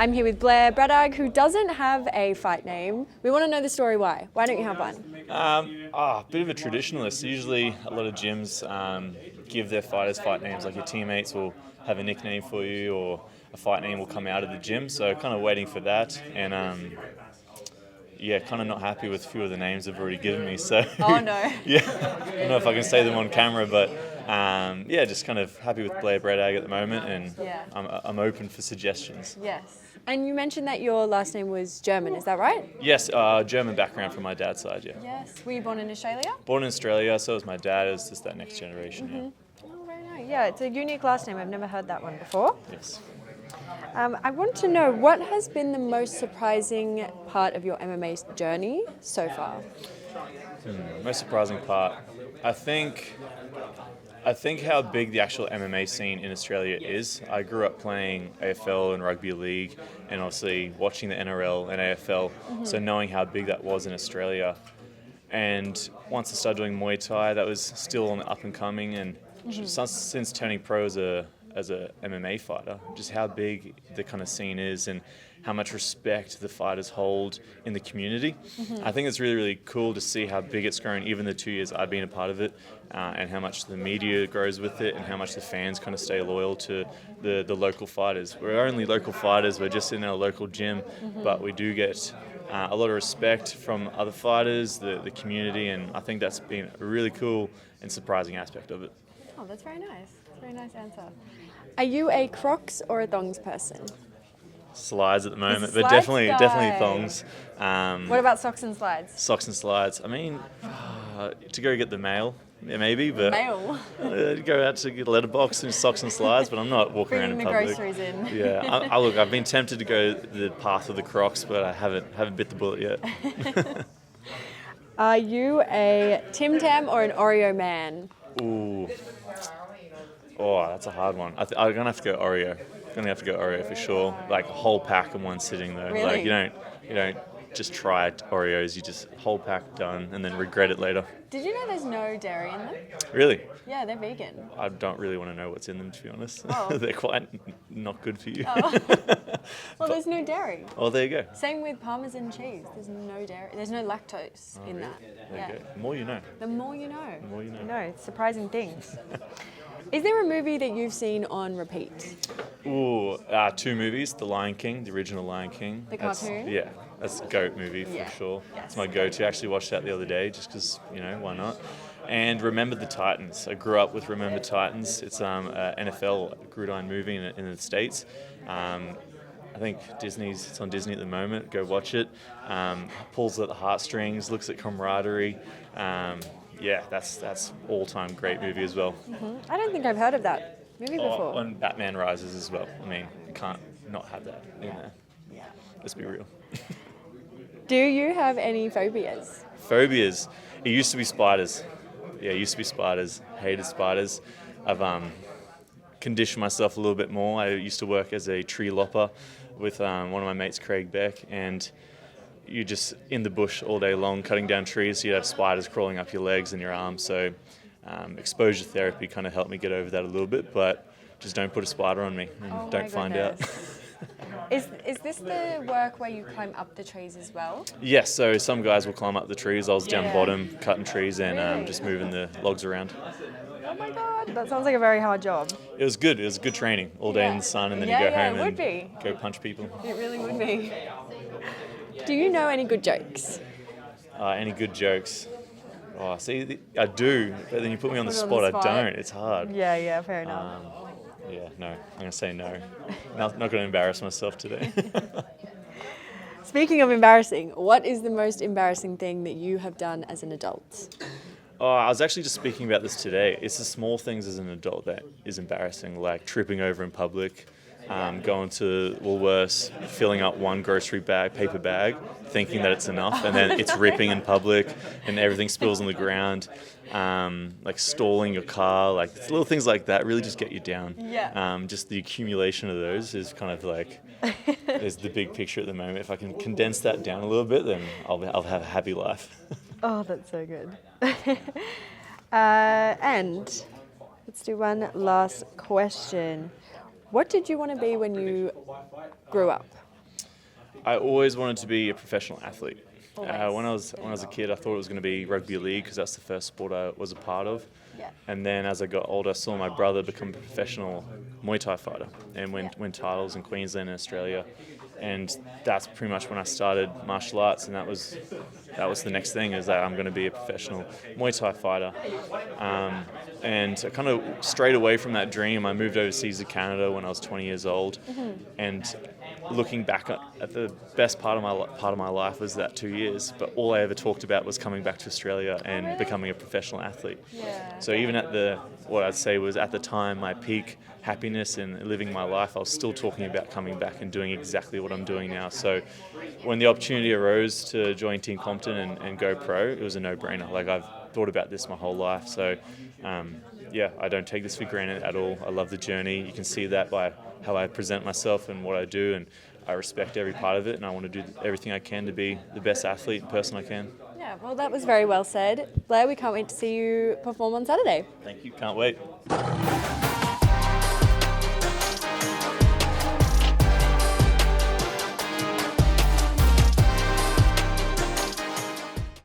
I'm here with Blair, Bretag, who doesn't have a fight name. We want to know the story why. Why don't you have one? Bit of a traditionalist. Usually a lot of gyms give their fighters fight names, like your teammates will have a nickname for you or a fight name will come out of the gym. So kind of waiting for that and kind of not happy with a few of the names they've already given me. So Oh no. yeah, I don't know if I can say them on camera, but just kind of happy with Blair Bretag at the moment, and I'm open for suggestions. Yes. And you mentioned that your last name was German, is that right? Yes, German background from my dad's side, yeah. Yes. Were you born in Australia? Born in Australia, so was my dad. It's just that next generation, yeah. Oh, very nice. Yeah, it's a unique last name. I've never heard that one before. Yes. I want to know, what has been the most surprising part of your MMA journey so far? Most surprising part, I think how big the actual MMA scene in Australia is. I grew up playing AFL and rugby league, and obviously watching the NRL and AFL, so knowing how big that was in Australia. And once I started doing Muay Thai, that was still on the up and coming, and since turning pro as a MMA fighter, just how big the kind of scene is and how much respect the fighters hold in the community. I think it's really, really cool to see how big it's grown, even the 2 years I've been a part of it, and how much the media grows with it and how much the fans kind of stay loyal to the local fighters. We're only local fighters, we're just in our local gym, but we do get a lot of respect from other fighters, the community, and I think that's been a really cool and surprising aspect of it. Oh, that's very nice. That's a very nice answer. Are you a Crocs or a thongs person? Slides at the moment, but Slides definitely guy. thongs. What about socks and slides? Socks and slides. I mean, to go get the mail, maybe, but Mail. Go out to get a letterbox and socks and slides, but I'm not walking around in Bringing the public. groceries in. Yeah, look, I've been tempted to go the path of the Crocs, but I haven't bit the bullet yet. Are you a Tim Tam or an Oreo man? Ooh. Oh, that's a hard one. I'm gonna have to go Oreo. For sure. Like a whole pack in one sitting though. Really? Like you don't just try Oreos. You just whole pack done and then regret it later. Did you know there's no dairy in them? Really? Yeah, they're vegan. I don't really want to know what's in them, to be honest. Oh. They're quite not good for you. Oh. Well, there's no dairy. Oh, there you go. Same with Parmesan cheese. There's no dairy. There's no lactose in that. There you go. The more you know. The more you know. The more you know. I know, it's surprising things. Is there a movie that you've seen on repeat? Ooh, 2 movies. The Lion King, the original Lion King. The cartoon? Yeah, that's a GOAT movie for sure. Yes. It's my go-to. I actually watched that the other day just because, why not? And Remember the Titans. I grew up with Remember Titans. It's NFL gridiron movie in the States. I think it's on Disney at the moment. Go watch it. Pulls at the heartstrings, looks at camaraderie. That's all-time great movie as well. I don't think I've heard of that movie before. And Batman Rises as well. I mean, you can't not have that in there. Yeah. Let's be real. Do you have any phobias? Phobias. It used to be spiders. Yeah, it used to be spiders. Hated spiders. I've conditioned myself a little bit more. I used to work as a tree lopper with one of my mates, Craig Beck, and you're just in the bush all day long cutting down trees, so you'd have spiders crawling up your legs and your arms. So exposure therapy kind of helped me get over that a little bit, but just don't put a spider on me and don't find out. Is this the work where you climb up the trees as well? Yes, so some guys will climb up the trees. I was down the bottom cutting trees and Really? just moving the logs around. Oh my god, that sounds like a very hard job. It was good. It was good training all day in the sun, and then you go home it would and be. go punch people. It really would be. Do you know any good jokes? Any good jokes? Oh, see, I do, but then you put me on the Put it spot. on the spot. I don't. It's hard. Yeah, fair enough. No. I'm going to say no. Not going to embarrass myself today. Speaking of embarrassing, what is the most embarrassing thing that you have done as an adult? Oh, I was actually just speaking about this today. It's the small things as an adult that is embarrassing, like tripping over in public, going to Woolworths, filling up one grocery bag, paper bag, thinking that it's enough, and then it's ripping in public and everything spills on the ground. Like stalling your car, like little things like that really just get you down. Yeah. Just the accumulation of those is kind of like is the big picture at the moment. If I can condense that down a little bit, then I'll have a happy life. Oh, that's so good. And let's do one last question. What did you want to be when you grew up? I always wanted to be a professional athlete. Always. When I was a kid, I thought it was going to be rugby league because that's the first sport I was a part of. Yeah. And then as I got older, I saw my brother become a professional Muay Thai fighter and win titles in Queensland and Australia. And that's pretty much when I started martial arts, and that was the next thing, is that I'm going to be a professional Muay Thai fighter. And I kind of strayed away from that dream. I moved overseas to Canada when I was 20 years old, and looking back at the best part of my life was that 2 years. But all I ever talked about was coming back to Australia and becoming a professional athlete. Yeah. So even at what I'd say was at the time my peak happiness and living my life, I was still talking about coming back and doing exactly what I'm doing now. So when the opportunity arose to join Team Compton and go pro, it was a no-brainer. Like, I've thought about this my whole life. So I don't take this for granted at all. I love the journey. You can see that by how I present myself and what I do, and I respect every part of it, and I want to do everything I can to be the best athlete and person I can. Yeah, well, that was very well said. Blair, we can't wait to see you perform on Saturday. Thank you. Can't wait.